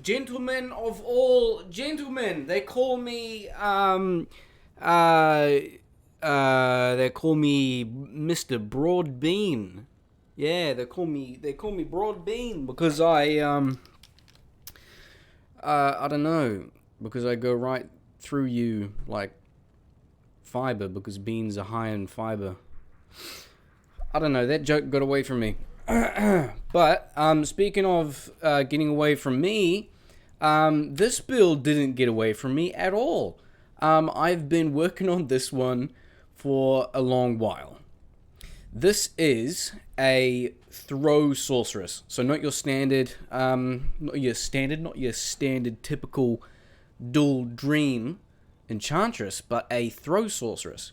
gentlemen of all gentlemen. They call me Mr. Broadbean. Yeah, they call me Broadbean because I don't know, because I go right through you like fiber, because beans are high in fiber. I don't know, that joke got away from me. But speaking of getting away from me, this build didn't get away from me at all. I've been working on this one for a long while. This is a throw sorceress, so not your standard, not your standard typical dual dream enchantress, but a throw sorceress.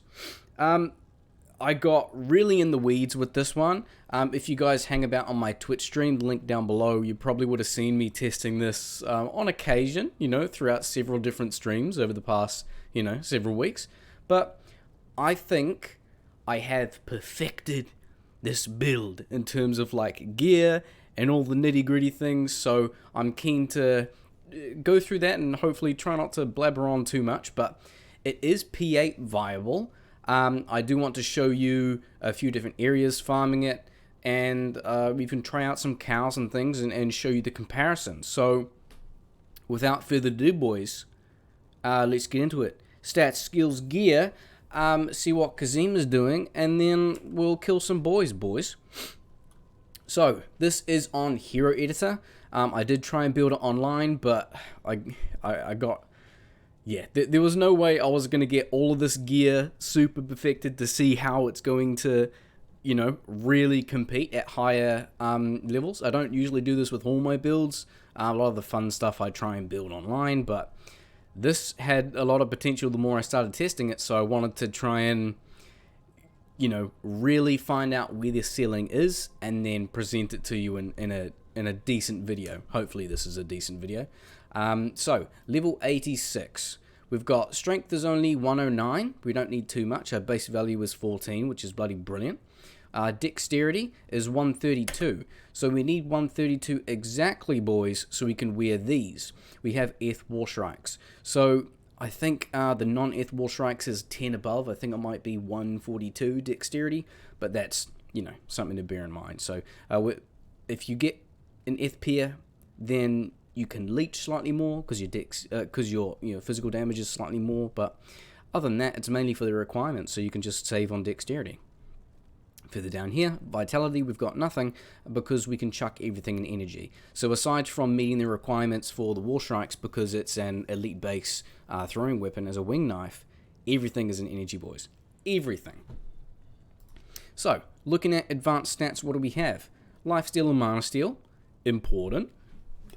I got really in the weeds with this one. If you guys hang about on my Twitch stream, link down below, you probably would have seen me testing this on occasion, throughout several different streams over the past, several weeks. But I think I have perfected this build in terms of like gear and all the nitty gritty things. So I'm keen to go through that and hopefully try not to blabber on too much, but it is P8 viable. I do want to show you a few different areas farming it, and we can try out some cows and things and show you the comparison. So without further ado, boys, let's get into it. Stats, skills, gear, see what Kazim is doing, and then we'll kill some boys. So this is on Hero Editor. I did try and build it online, but I got... Yeah, there was no way I was going to get all of this gear super perfected to see how it's going to, really compete at higher levels. I don't usually do this with all my builds. A lot of the fun stuff I try and build online, but this had a lot of potential the more I started testing it, so I wanted to try and, really find out where the ceiling is and then present it to you in a decent video. Hopefully this is a decent video. So, level 86. We've got strength is only 109. We don't need too much. Our base value is 14, which is bloody brilliant. Dexterity is 132. So we need 132 exactly, boys, so we can wear these. We have Earth War Shrikes. So I think the non-Earth War Shrikes is 10 above. I think it might be 142 dexterity, but that's, something to bear in mind. So if you get an Earth Pair, then you can leech slightly more because your physical damage is slightly more, but other than that, it's mainly for the requirements, so you can just save on dexterity. Further down here, vitality, we've got nothing because we can chuck everything in energy. So aside from meeting the requirements for the War Shrikes, because it's an elite base throwing weapon as a wing knife, everything is in energy, boys. Everything. So, looking at advanced stats, what do we have? Lifesteal and Mana Steal, important.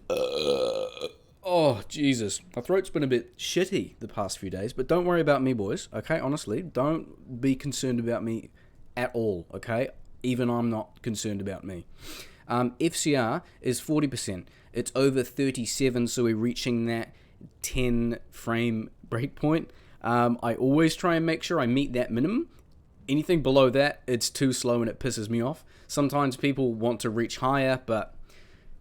Oh, Jesus. My throat's been a bit shitty the past few days, but don't worry about me, boys, okay? Honestly, don't be concerned about me at all, okay? Even I'm not concerned about me. FCR is 40%. It's over 37, so we're reaching that 10 frame breakpoint. I always try and make sure I meet that minimum. Anything below that, it's too slow and it pisses me off. Sometimes people want to reach higher, but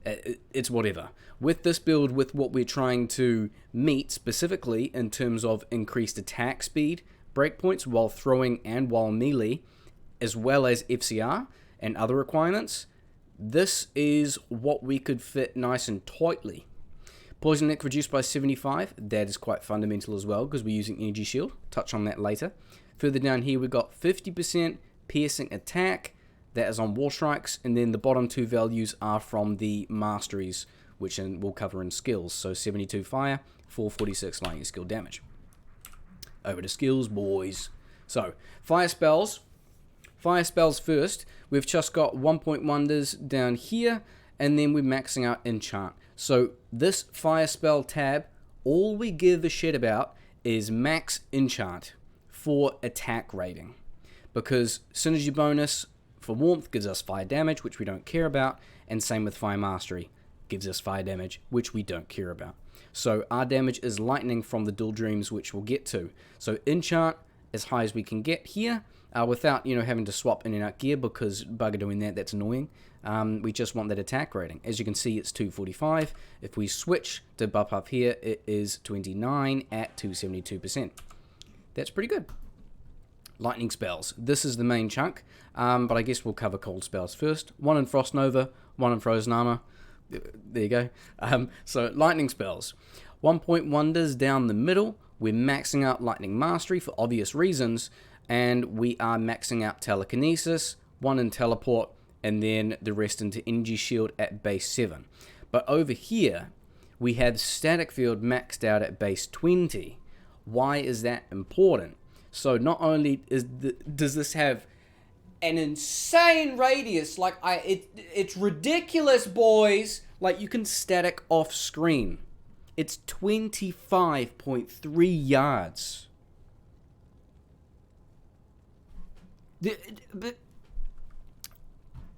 it's whatever. With this build, with what we're trying to meet specifically in terms of increased attack speed, breakpoints while throwing and while melee, as well as FCR and other requirements, this is what we could fit nice and tightly. Poison Neck reduced by 75, that is quite fundamental as well because we're using Energy Shield, touch on that later. Further down here we've got 50% piercing attack, that is on War Strikes, and then the bottom two values are from the Masteries, which we'll cover in skills. So 72 fire, 446 lightning skill damage. Over to skills, boys. So, fire spells. Fire spells first. We've just got 1 point wonders down here, and then we're maxing out enchant. So, this fire spell tab, all we give a shit about is max enchant for attack rating. Because synergy bonus for warmth gives us fire damage, which we don't care about, and same with fire mastery, gives us fire damage, which we don't care about. So our damage is lightning from the dual dreams, which we'll get to. So enchant as high as we can get here, without having to swap in and out gear, because bugger doing that, that's annoying. We just want that attack rating. As you can see, it's 245. If we switch to buff up here, it is 29 at 272%. That's pretty good. Lightning spells. This is the main chunk, but I guess we'll cover cold spells first. One in Frost Nova, one in Frozen Armor. There you go. So lightning spells. 1 point wonders down the middle. We're maxing out Lightning Mastery for obvious reasons, and we are maxing out Telekinesis, 1 in Teleport, and then the rest into Energy Shield at base 7. But over here, we have Static Field maxed out at base 20. Why is that important? So not only does this have an insane radius, like it's ridiculous, boys. Like, you can static off screen. It's 25.3 yards.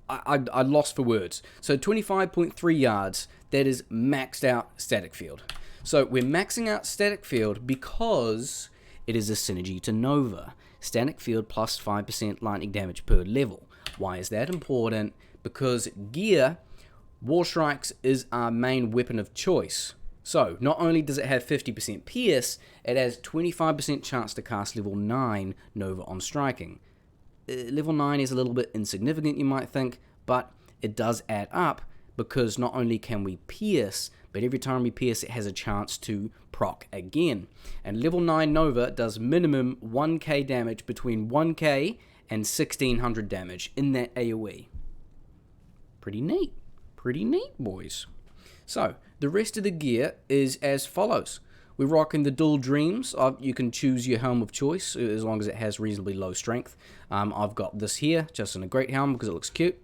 I lost for words. So 25.3 yards, that is maxed out static field. So we're maxing out static field because it is a synergy to Nova. Static field plus 5% lightning damage per level. Why is that important? Because gear, War Strikes is our main weapon of choice. So not only does it have 50% pierce, it has 25% chance to cast level 9 Nova on striking. Level 9 is a little bit insignificant, you might think, but it does add up because not only can we pierce, but every time we pierce it has a chance to proc again. And level 9 Nova does minimum 1k damage, between 1k and 1600 damage in that AoE. Pretty neat, boys. So the rest of the gear is as follows. We're rocking the Dual Dreams. You can choose your helm of choice as long as it has reasonably low strength. I've got this here, just in a great helm because it looks cute.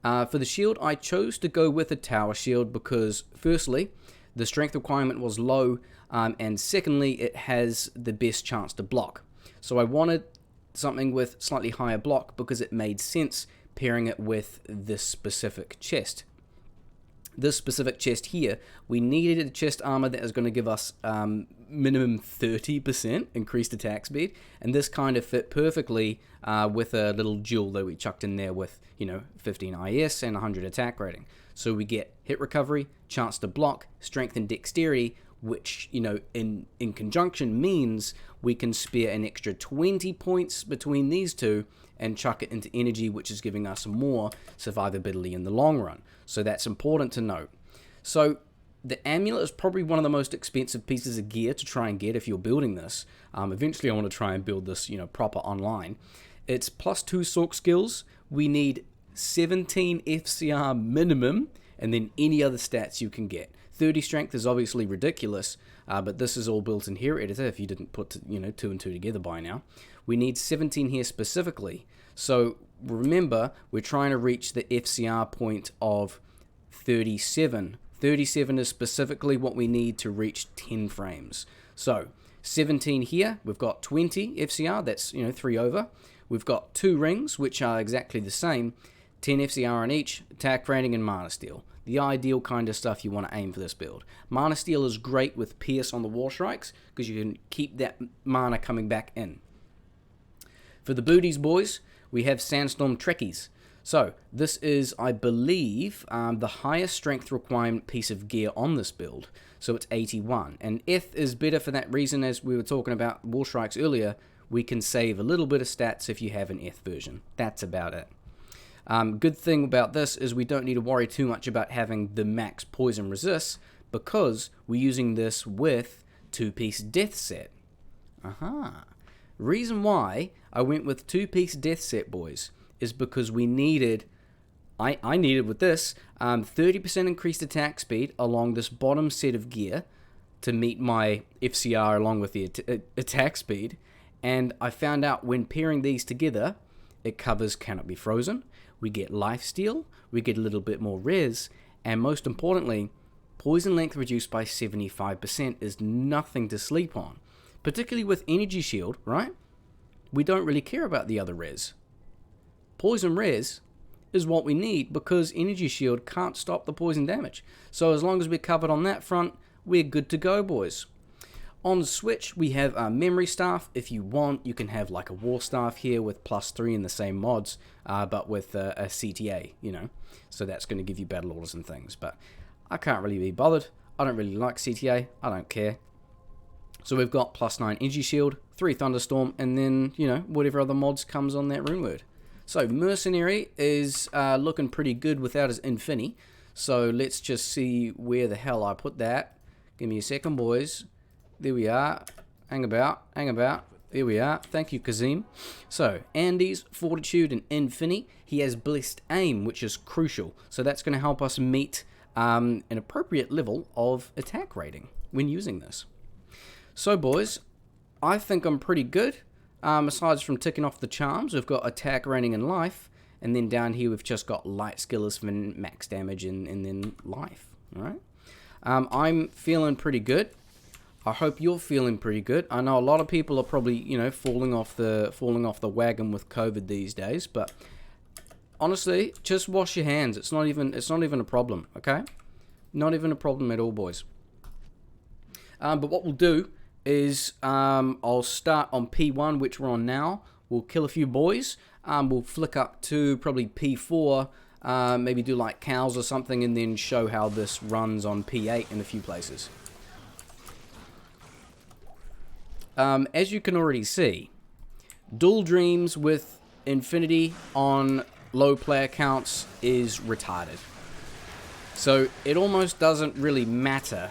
For the shield, I chose to go with a tower shield because, firstly, the strength requirement was low, and secondly, it has the best chance to block. So I wanted something with slightly higher block because it made sense pairing it with this specific chest. This specific chest here, we needed a chest armor that is going to give us minimum 30% increased attack speed, and this kind of fit perfectly with a little jewel that we chucked in there with, 15 IS and 100 attack rating. So we get hit recovery, chance to block, strength and dexterity, which, in conjunction means we can spare an extra 20 points between these two and chuck it into energy, which is giving us more survivability in the long run. So that's important to note. So the amulet is probably one of the most expensive pieces of gear to try and get if you're building this. Eventually I want to try and build this, proper online. It's plus 2 Sorc skills. We need 17 FCR minimum, and then any other stats you can get. 30 strength is obviously ridiculous, but this is all built in here editor if you didn't put 2 and 2 together by now. We need 17 here specifically. So remember, we're trying to reach the FCR point of 37. 37 is specifically what we need to reach 10 frames. So 17 here, we've got 20 FCR, that's 3 over. We've got 2 rings, which are exactly the same, 10 FCR on each, attack rating and mana steal. The ideal kind of stuff you want to aim for this build. Mana steal is great with pierce on the War Strikes because you can keep that mana coming back in. For the booties, boys, we have Sandstorm Trekkies. So this is, I believe, the highest strength requirement piece of gear on this build. So it's 81. And Eth is better for that reason, as we were talking about War Strikes earlier. We can save a little bit of stats if you have an Eth version. That's about it. Good thing about this is we don't need to worry too much about having the max poison resist because we're using this with 2-piece death set. Reason why I went with 2-piece death set, boys, is because we needed, I needed with this, 30% increased attack speed along this bottom set of gear to meet my FCR along with the attack speed, and I found out when pairing these together, it covers Cannot Be Frozen, we get lifesteal, we get a little bit more res, and most importantly, poison length reduced by 75% is nothing to sleep on. Particularly with Energy Shield, right? We don't really care about the other res. Poison res is what we need because Energy Shield can't stop the poison damage. So as long as we're covered on that front, we're good to go, boys. On Switch, we have a memory staff. If you want, you can have like a war staff here with +3 in the same mods, but with a CTA, you know. So that's going to give you battle orders and things. But I can't really be bothered. I don't really like CTA. I don't care. So we've got +9 energy shield, 3 thunderstorm, and then, you know, whatever other mods comes on that rune word. So Mercenary is looking pretty good without his Infini. So let's just see where the hell I put that. Give me a second, boys. There we are. Hang about. Hang about. There we are. Thank you, Kazim. So, Andy's Fortitude and Infini. He has Blessed Aim, which is crucial. So that's going to help us meet an appropriate level of attack rating when using this. So, boys, I think I'm pretty good. Aside from ticking off the charms, we've got attack rating and life. And then down here, we've just got light skills for max damage and then life. All right. I'm feeling pretty good. I hope you're feeling pretty good. I know a lot of people are probably, you know, falling off the wagon with COVID these days, but honestly, just wash your hands. It's not even a problem, okay? Not even a problem at all, boys. But what we'll do is I'll start on P1, which we're on now. We'll kill a few boys. We'll flick up to probably P4, maybe do like cows or something, and then show how this runs on P8 in a few places. As you can already see, Dual Dreams with Infinity on low player counts is retarded. So it almost doesn't really matter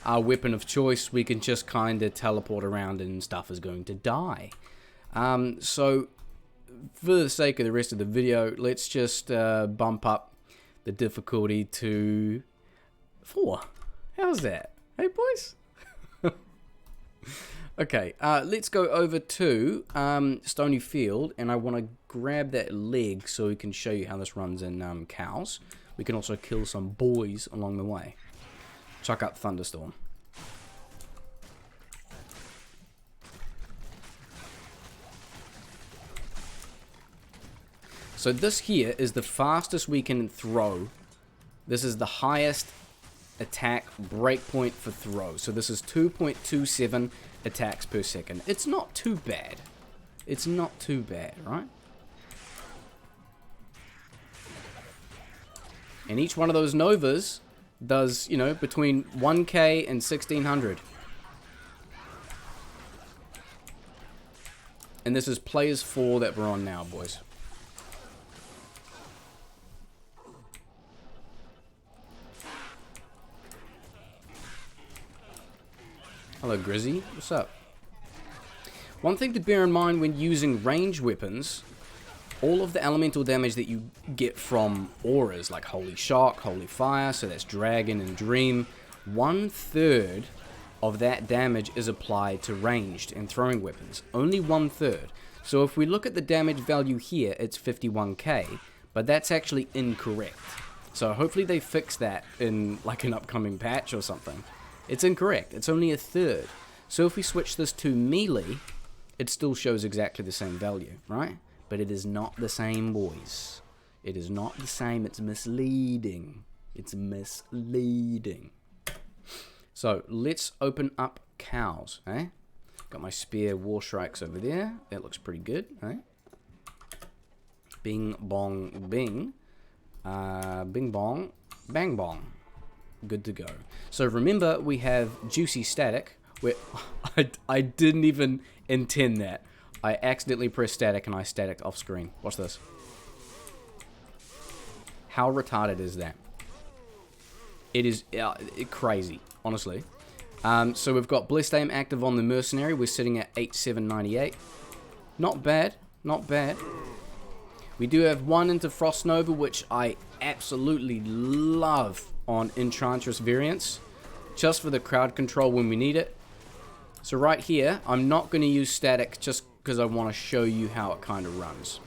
our weapon of choice. We can just kind of teleport around and stuff is going to die. So for the sake of the rest of the video, let's just bump up the difficulty to 4. How's that? Hey, boys? Okay, let's go over to Stony Field, and I want to grab that leg so we can show you how this runs in cows. We can also kill some boys along the way. Chuck up Thunderstorm. So this here is the fastest we can throw. This is the highest attack breakpoint for throw. So this is 2.27 attacks per second. It's not too bad. It's not too bad, right? And each one of those Novas does, you know, between 1k and 1600. And this is players 4 that we're on now, boys. Hello, Grizzy. What's up? One thing to bear in mind when using range weapons, all of the elemental damage that you get from auras, like Holy Shock, Holy Fire, so that's Dragon and Dream, 1/3 of that damage is applied to ranged and throwing weapons. Only 1/3. So if we look at the damage value here, it's 51k, but that's actually incorrect. So hopefully they fix that in like an upcoming patch or something. It's incorrect. It's only 1/3. So if we switch this to melee, it still shows exactly the same value, right? But it is not the same, boys. It is not the same. It's misleading. It's misleading. So let's open up cows, eh? Got my spear war strikes over there. That looks pretty good, eh? Bing, bong, bing. Bing, bong, bang, bong. Good to go. So remember, we have Juicy Static, where I didn't even intend that. I accidentally pressed static and I static off screen. Watch this. How retarded is that? It is crazy, honestly. So we've got Blessed Aim active on the Mercenary. We're sitting at 8798. Not bad, not bad. We do have 1 into Frost Nova, which I absolutely love on Enchantress variants, just for the crowd control when we need it. So right here, I'm not going to use static just because I want to show you how it kind of runs.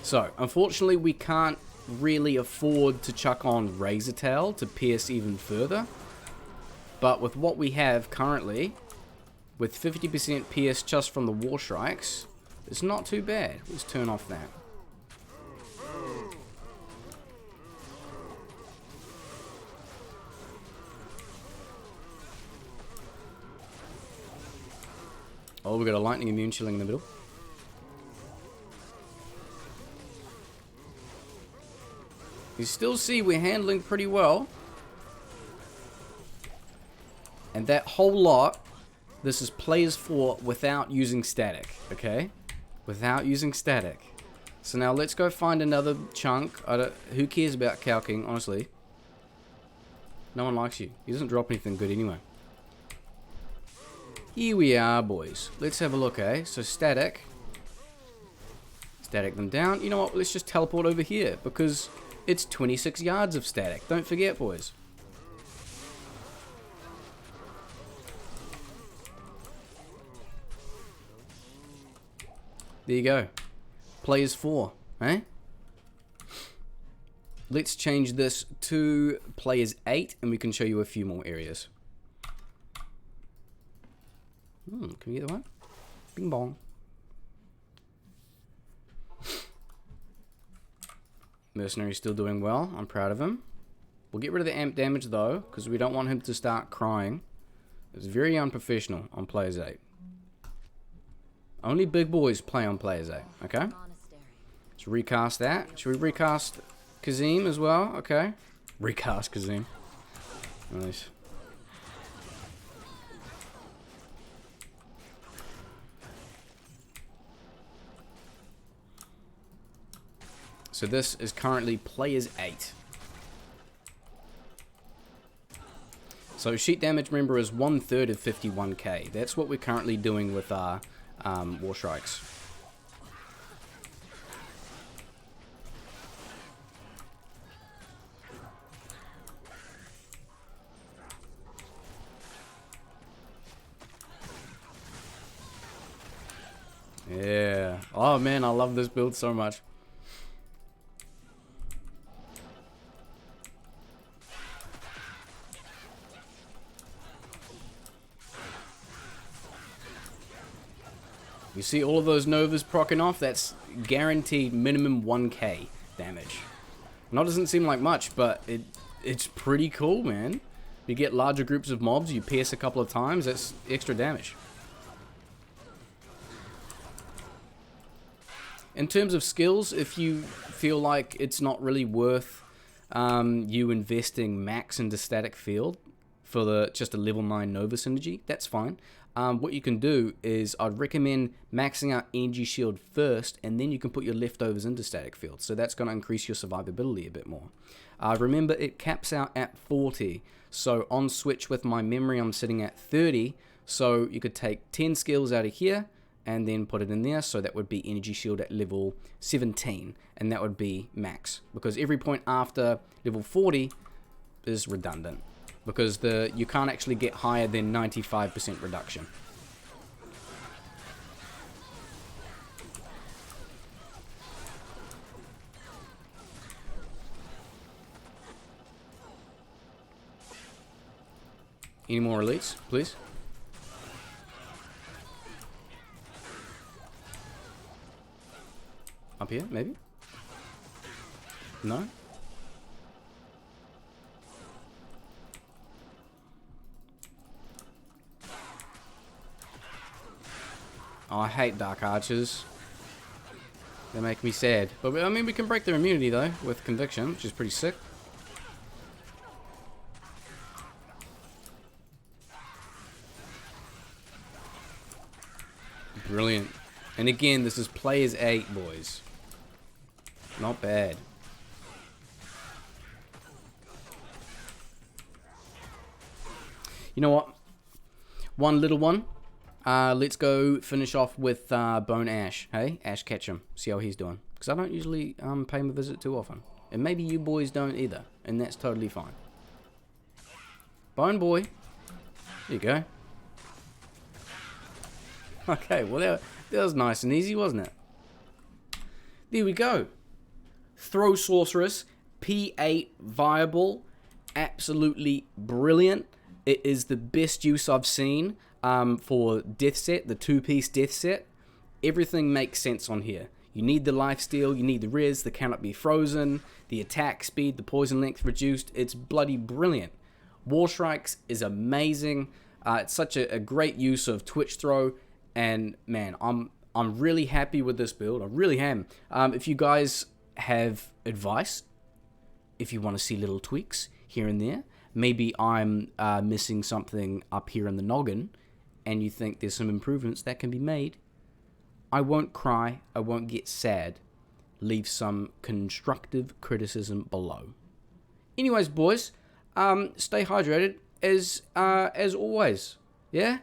So, unfortunately, we can't really afford to chuck on Razor Tail to pierce even further. But with what we have currently, with 50% pierce just from the War Strikes, it's not too bad. Let's turn off that. Oh, we got a lightning immune chilling in the middle. You still see we're handling pretty well. And that whole lot, this is players 4 without using static, okay? Without using static. So now let's go find another chunk. Who cares about calking, honestly? No one likes you. He doesn't drop anything good anyway. Here we are, boys. Let's have a look, eh? So static. Static them down. You know what? Let's just teleport over here because it's 26 yards of static. Don't forget, boys. There you go. Players 4, eh? Let's change this to players 8 and we can show you a few more areas. Can we get the one? Bing bong. Mercenary's still doing well. I'm proud of him. We'll get rid of the amp damage though, because we don't want him to start crying. It's very unprofessional on players 8. Only big boys play on players 8, okay? Let's recast that. Should we recast Kazim as well? Okay. Recast Kazim. Nice. So this is currently players 8. So sheet damage, remember, is 1/3 of 51k. That's what we're currently doing with our War Strikes. Yeah. Oh man, I love this build so much. You see all of those Novas proccing off? That's guaranteed minimum 1k damage. I know it doesn't seem like much, but it's pretty cool, man. You get larger groups of mobs, you pierce a couple of times, that's extra damage. In terms of skills, if you feel like it's not really worth you investing max into static field for just a level 9 Nova synergy, that's fine. What you can do is I'd recommend maxing out energy shield first, and then you can put your leftovers into static field. So that's going to increase your survivability a bit more. Remember, it caps out at 40. So on switch with my memory, I'm sitting at 30. So you could take 10 skills out of here and then put it in there. So that would be energy shield at level 17, and that would be max, because every point after level 40 is redundant. Because you can't actually get higher than 95% reduction. Any more elites, please? Up here, maybe? No? Oh, I hate Dark Archers. They make me sad. But I mean, we can break their immunity though with Conviction, which is pretty sick. Brilliant. And again, this is players 8, boys. Not bad. You know what? One little one. Let's go finish off with Bone Ash. Hey, Ash Ketchum. See how he's doing. Because I don't usually pay him a visit too often. And maybe you boys don't either. And that's totally fine. Bone Boy. There you go. Okay, well that was nice and easy, wasn't it? There we go. Throw Sorceress. P8 viable. Absolutely brilliant. It is the best use I've seen. For death set, the 2-piece death set, everything makes sense on here. You need the lifesteal, you need the res, the cannot be frozen, the attack speed, the poison length reduced. It's bloody brilliant. War Strikes is amazing. It's such a great use of Twitch Throw. And man, I'm really happy with this build. I really am. If you guys have advice, if you want to see little tweaks here and there, maybe I'm missing something up here in the noggin, and you think there's some improvements that can be made, I won't cry. I won't get sad. Leave some constructive criticism below. Anyways, boys, stay hydrated as always. Yeah.